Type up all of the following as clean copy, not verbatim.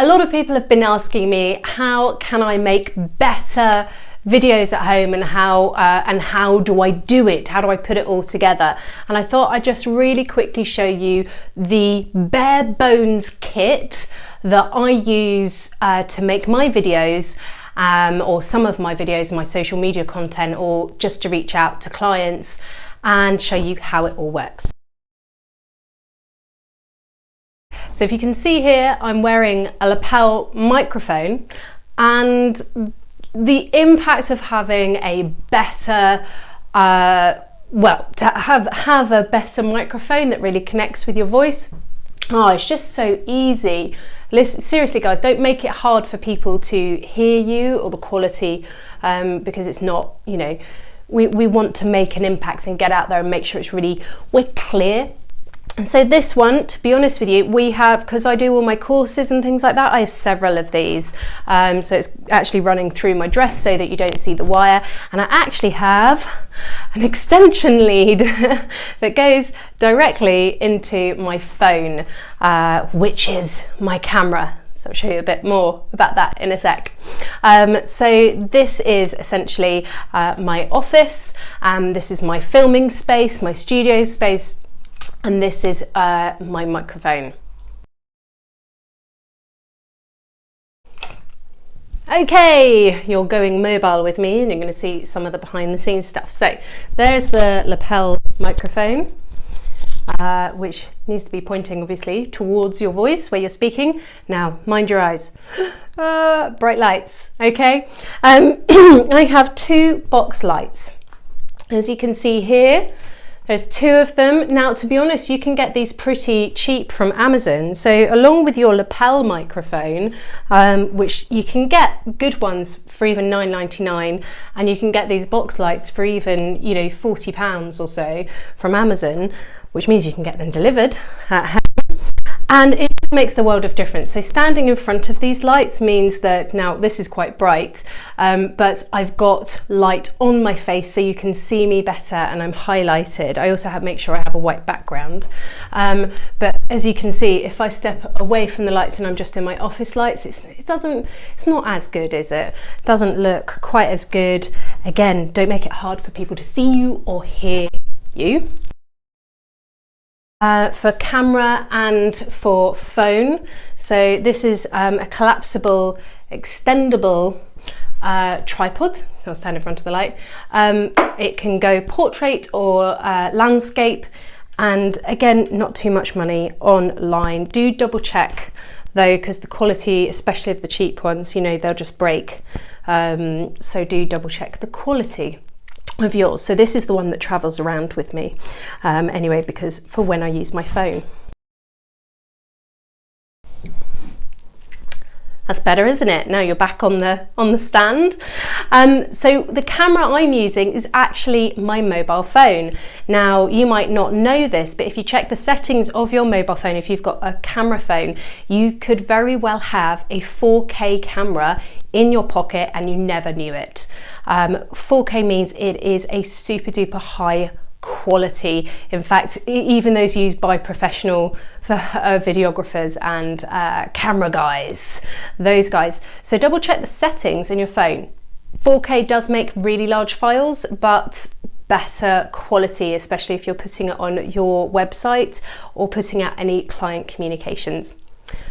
A lot of people have been asking me, how can I make better videos at home, and how do I do it? How do I put it all together? And I thought I'd just really quickly show you the bare bones kit that I use to make my videos, or some of my videos, my social media content, or just to reach out to clients, and show you how it all works. So if you can see here, I'm wearing a lapel microphone, and the impact of having a better, to have a better microphone that really connects with your voice, it's just so easy. Listen, seriously guys, don't make it hard for people to hear you, or the quality, because it's not, we want to make an impact and get out there and make sure we're clear. And so this one, to be honest with you, we have, because I do all my courses and things like that, I have several of these. So it's actually running through my dress so that you don't see the wire. And I actually have an extension lead that goes directly into my phone, which is my camera. So I'll show you a bit more about that in a sec. So this is essentially my office, and this is my filming space, my studio space, and this is my microphone. Okay, you're going mobile with me, and you're going to see some of the behind the scenes stuff. So there's the lapel microphone, which needs to be pointing obviously towards your voice where you're speaking. Now mind your eyes. Bright lights. Okay. I have two box lights, as you can see here. There's two of them. Now, to be honest, you can get these pretty cheap from Amazon. So along with your lapel microphone, which you can get good ones for even $9.99, and you can get these box lights for even, £40 or so from Amazon, which means you can get them delivered at home. And it just makes the world of difference. So standing in front of these lights means that, now this is quite bright, but I've got light on my face so you can see me better, and I'm highlighted. I also make sure I have a white background. But as you can see, if I step away from the lights and I'm just in my office lights, it's not as good, is it? It doesn't look quite as good. Again, don't make it hard for people to see you or hear you. For camera and for phone, so this is a collapsible, extendable tripod. I'll stand in front of the light. It can go portrait or landscape, and again, not too much money online. Do double check though, because the quality, especially of the cheap ones, they'll just break. So do double check the quality of yours. So this is the one that travels around with me anyway, because for when I use my phone. That's better, isn't it? Now you're back on the stand. So the camera I'm using is actually my mobile phone. Now you might not know this, but if you check the settings of your mobile phone, if you've got a camera phone, you could very well have a 4K camera in your pocket and you never knew it. 4K means it is a super duper high quality. In fact, even those used by professional videographers and camera guys, those guys. So double check the settings in your phone. 4K does make really large files, but better quality, especially if you're putting it on your website or putting out any client communications.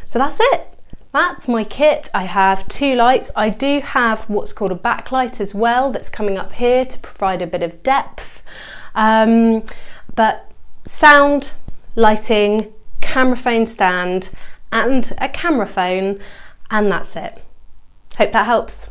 So that's it. That's my kit. I have two lights. I do have what's called a backlight as well that's coming up here to provide a bit of depth. But sound, lighting, camera phone stand, and a camera phone, and that's it. Hope that helps.